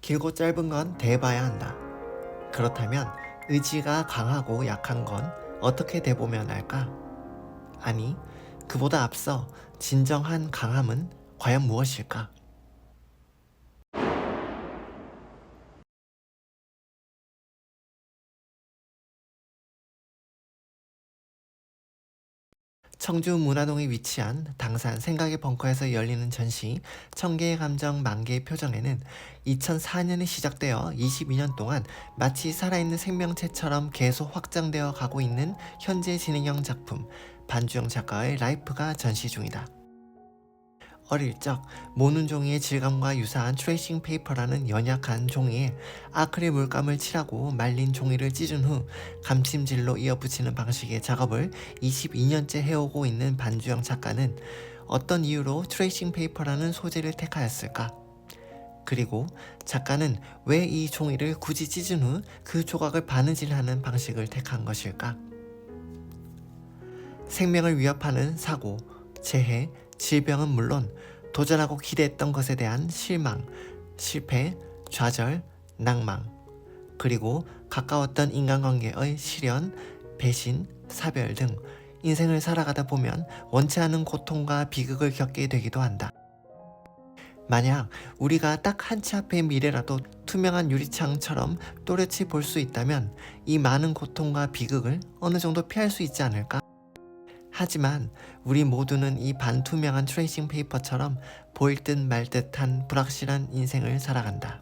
길고 짧은 건 대봐야 한다. 그렇다면 의지가 강하고 약한 건 어떻게 대보면 할까? 아니, 그보다 앞서 진정한 강함은 과연 무엇일까? 청주 문화동에 위치한 당산 생각의 벙커에서 열리는 전시 천개의 감정 만개의 표정에는 2004년에 시작되어 22년 동안 마치 살아있는 생명체처럼 계속 확장되어 가고 있는 현재 진행형 작품 반주영 작가의 라이프가 전시 중이다. 어릴 적 모눈 종이의 질감과 유사한 트레이싱 페이퍼라는 연약한 종이에 아크릴 물감을 칠하고 말린 종이를 찢은 후 감침질로 이어붙이는 방식의 작업을 22년째 해오고 있는 반주영 작가는 어떤 이유로 트레이싱 페이퍼라는 소재를 택하였을까? 그리고 작가는 왜 이 종이를 굳이 찢은 후 그 조각을 바느질하는 방식을 택한 것일까? 생명을 위협하는 사고, 재해, 질병은 물론 도전하고 기대했던 것에 대한 실망, 실패, 좌절, 낭망, 그리고 가까웠던 인간관계의 실현, 배신, 사별 등 인생을 살아가다 보면 원치 않은 고통과 비극을 겪게 되기도 한다. 만약 우리가 딱 한 치 앞의 미래라도 투명한 유리창처럼 또렷이 볼 수 있다면 이 많은 고통과 비극을 어느 정도 피할 수 있지 않을까? 하지만 우리 모두는 이 반투명한 트레이싱 페이퍼처럼 보일 듯 말 듯한 불확실한 인생을 살아간다.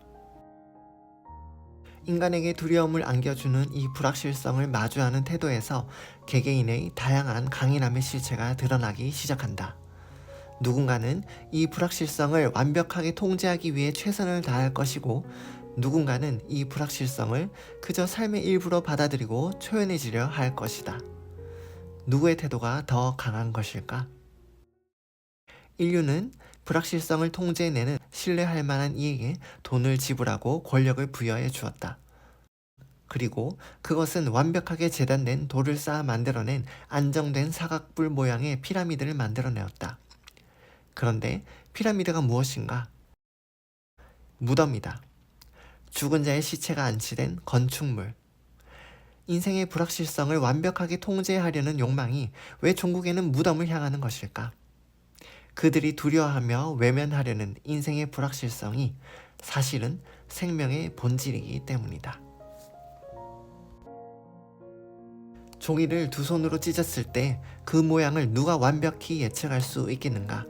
인간에게 두려움을 안겨주는 이 불확실성을 마주하는 태도에서 개개인의 다양한 강인함의 실체가 드러나기 시작한다. 누군가는 이 불확실성을 완벽하게 통제하기 위해 최선을 다할 것이고, 누군가는 이 불확실성을 그저 삶의 일부로 받아들이고 초연해지려 할 것이다. 누구의 태도가 더 강한 것일까? 인류는 불확실성을 통제해내는 신뢰할 만한 이에게 돈을 지불하고 권력을 부여해 주었다. 그리고 그것은 완벽하게 재단된 돌을 쌓아 만들어낸 안정된 사각뿔 모양의 피라미드를 만들어내었다. 그런데 피라미드가 무엇인가? 무덤이다. 죽은 자의 시체가 안치된 건축물. 인생의 불확실성을 완벽하게 통제하려는 욕망이 왜 종국에는 무덤을 향하는 것일까? 그들이 두려워하며 외면하려는 인생의 불확실성이 사실은 생명의 본질이기 때문이다. 종이를 두 손으로 찢었을 때 그 모양을 누가 완벽히 예측할 수 있겠는가?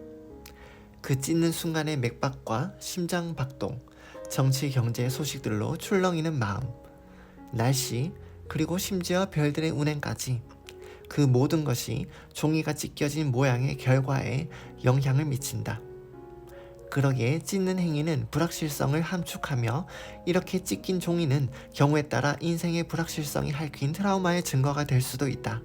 그 찢는 순간의 맥박과 심장 박동, 정치 경제 소식들로 출렁이는 마음, 날씨, 그리고 심지어 별들의 운행까지 그 모든 것이 종이가 찢겨진 모양의 결과에 영향을 미친다. 그러기에 찢는 행위는 불확실성을 함축하며, 이렇게 찢긴 종이는 경우에 따라 인생의 불확실성이 핥힌 트라우마의 증거가 될 수도 있다.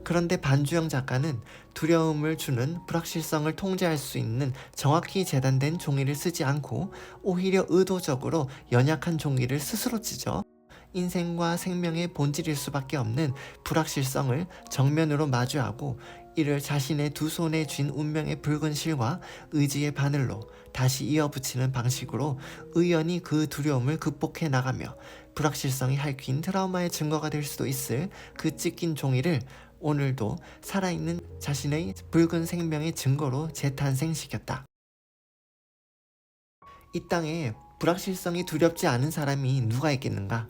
그런데 반주영 작가는 두려움을 주는 불확실성을 통제할 수 있는 정확히 재단된 종이를 쓰지 않고 오히려 의도적으로 연약한 종이를 스스로 찢어 인생과 생명의 본질일 수밖에 없는 불확실성을 정면으로 마주하고, 이를 자신의 두 손에 쥔 운명의 붉은 실과 의지의 바늘로 다시 이어붙이는 방식으로 의연히 그 두려움을 극복해 나가며 불확실성이 핥힌 트라우마의 증거가 될 수도 있을 그 찢긴 종이를 오늘도 살아있는 자신의 붉은 생명의 증거로 재탄생시켰다. 이 땅에 불확실성이 두렵지 않은 사람이 누가 있겠는가?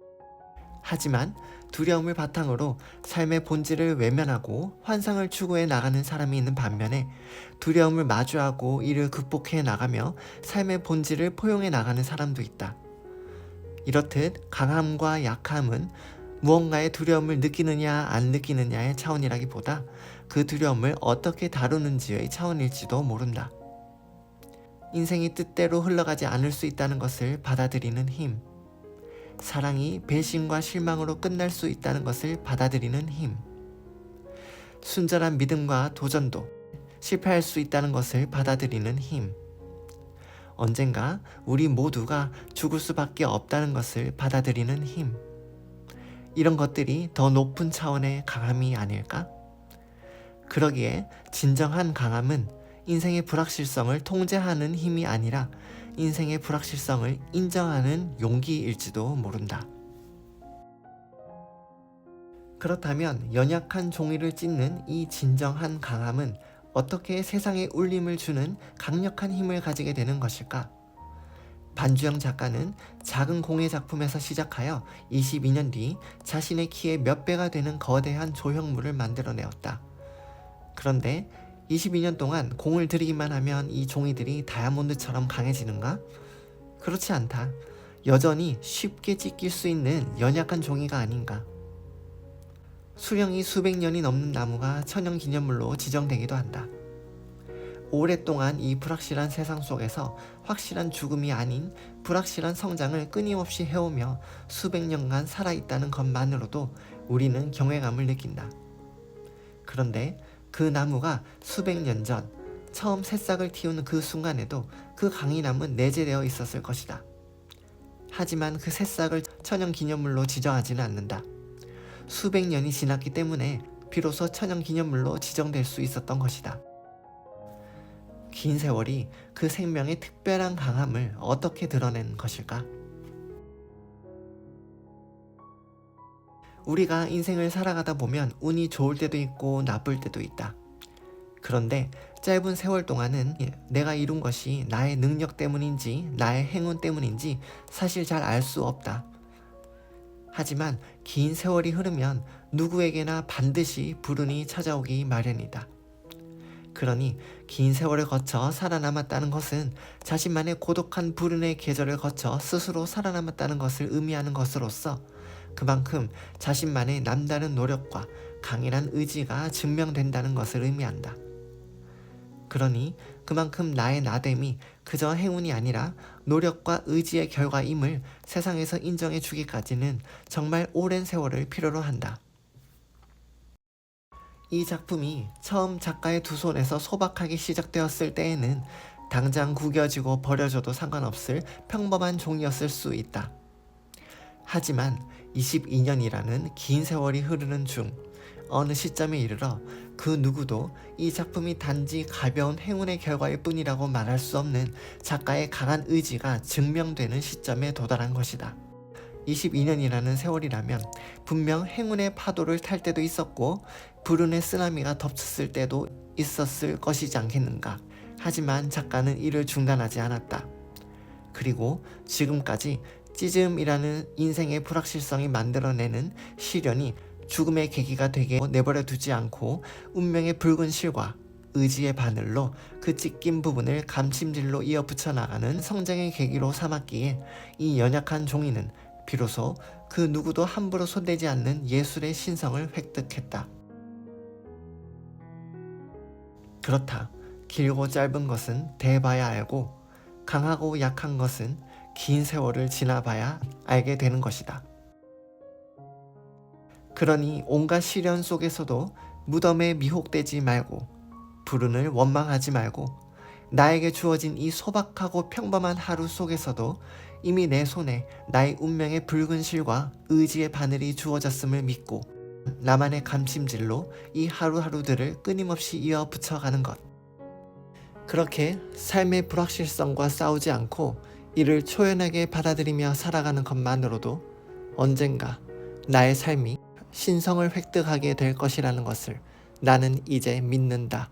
하지만 두려움을 바탕으로 삶의 본질을 외면하고 환상을 추구해 나가는 사람이 있는 반면에, 두려움을 마주하고 이를 극복해 나가며 삶의 본질을 포용해 나가는 사람도 있다. 이렇듯 강함과 약함은 무언가의 두려움을 느끼느냐 안 느끼느냐의 차원이라기보다 그 두려움을 어떻게 다루는지의 차원일지도 모른다. 인생이 뜻대로 흘러가지 않을 수 있다는 것을 받아들이는 힘, 사랑이 배신과 실망으로 끝날 수 있다는 것을 받아들이는 힘, 순전한 믿음과 도전도 실패할 수 있다는 것을 받아들이는 힘, 언젠가 우리 모두가 죽을 수밖에 없다는 것을 받아들이는 힘, 이런 것들이 더 높은 차원의 강함이 아닐까? 그러기에 진정한 강함은 인생의 불확실성을 통제하는 힘이 아니라 인생의 불확실성을 인정하는 용기일지도 모른다. 그렇다면 연약한 종이를 찢는 이 진정한 강함은 어떻게 세상에 울림을 주는 강력한 힘을 가지게 되는 것일까? 반주영 작가는 작은 공예 작품에서 시작하여 22년 뒤 자신의 키의 몇 배가 되는 거대한 조형물을 만들어내었다. 그런데 22년 동안 공을 들이기만 하면 이 종이들이 다이아몬드처럼 강해지는가? 그렇지 않다. 여전히 쉽게 찢길 수 있는 연약한 종이가 아닌가. 수령이 수백 년이 넘는 나무가 천연기념물로 지정되기도 한다. 오랫동안 이 불확실한 세상 속에서 확실한 죽음이 아닌 불확실한 성장을 끊임없이 해오며 수백 년간 살아있다는 것만으로도 우리는 경외감을 느낀다. 그런데 그 나무가 수백 년 전 처음 새싹을 틔우는 그 순간에도 그 강인함은 내재되어 있었을 것이다. 하지만 그 새싹을 천연기념물로 지정하지는 않는다. 수백 년이 지났기 때문에 비로소 천연기념물로 지정될 수 있었던 것이다. 긴 세월이 그 생명의 특별한 강함을 어떻게 드러낸 것일까? 우리가 인생을 살아가다 보면 운이 좋을 때도 있고 나쁠 때도 있다. 그런데 짧은 세월 동안은 내가 이룬 것이 나의 능력 때문인지 나의 행운 때문인지 사실 잘 알 수 없다. 하지만 긴 세월이 흐르면 누구에게나 반드시 불운이 찾아오기 마련이다. 그러니 긴 세월을 거쳐 살아남았다는 것은 자신만의 고독한 불운의 계절을 거쳐 스스로 살아남았다는 것을 의미하는 것으로서 그만큼 자신만의 남다른 노력과 강인한 의지가 증명된다는 것을 의미한다. 그러니 그만큼 나의 나됨이 그저 행운이 아니라 노력과 의지의 결과임을 세상에서 인정해 주기까지는 정말 오랜 세월을 필요로 한다. 이 작품이 처음 작가의 두 손에서 소박하게 시작되었을 때에는 당장 구겨지고 버려져도 상관없을 평범한 종이었을 수 있다. 하지만 22년이라는 긴 세월이 흐르는 중 어느 시점에 이르러 그 누구도 이 작품이 단지 가벼운 행운의 결과일 뿐이라고 말할 수 없는 작가의 강한 의지가 증명되는 시점에 도달한 것이다. 22년이라는 세월이라면 분명 행운의 파도를 탈 때도 있었고 불운의 쓰나미가 덮쳤을 때도 있었을 것이지 않겠는가. 하지만 작가는 이를 중단하지 않았다. 그리고 지금까지 찢음이라는 인생의 불확실성이 만들어내는 시련이 죽음의 계기가 되게 내버려 두지 않고 운명의 붉은 실과 의지의 바늘로 그 찢긴 부분을 감침질로 이어 붙여나가는 성장의 계기로 삼았기에 이 연약한 종이는 비로소 그 누구도 함부로 손대지 않는 예술의 신성을 획득했다. 그렇다. 길고 짧은 것은 대봐야 알고 강하고 약한 것은 긴 세월을 지나봐야 알게 되는 것이다. 그러니 온갖 시련 속에서도 무덤에 미혹되지 말고 불운을 원망하지 말고 나에게 주어진 이 소박하고 평범한 하루 속에서도 이미 내 손에 나의 운명의 붉은 실과 의지의 바늘이 주어졌음을 믿고 나만의 감침질로 이 하루하루들을 끊임없이 이어 붙여가는 것. 그렇게 삶의 불확실성과 싸우지 않고 이를 초연하게 받아들이며 살아가는 것만으로도 언젠가 나의 삶이 신성을 획득하게 될 것이라는 것을 나는 이제 믿는다.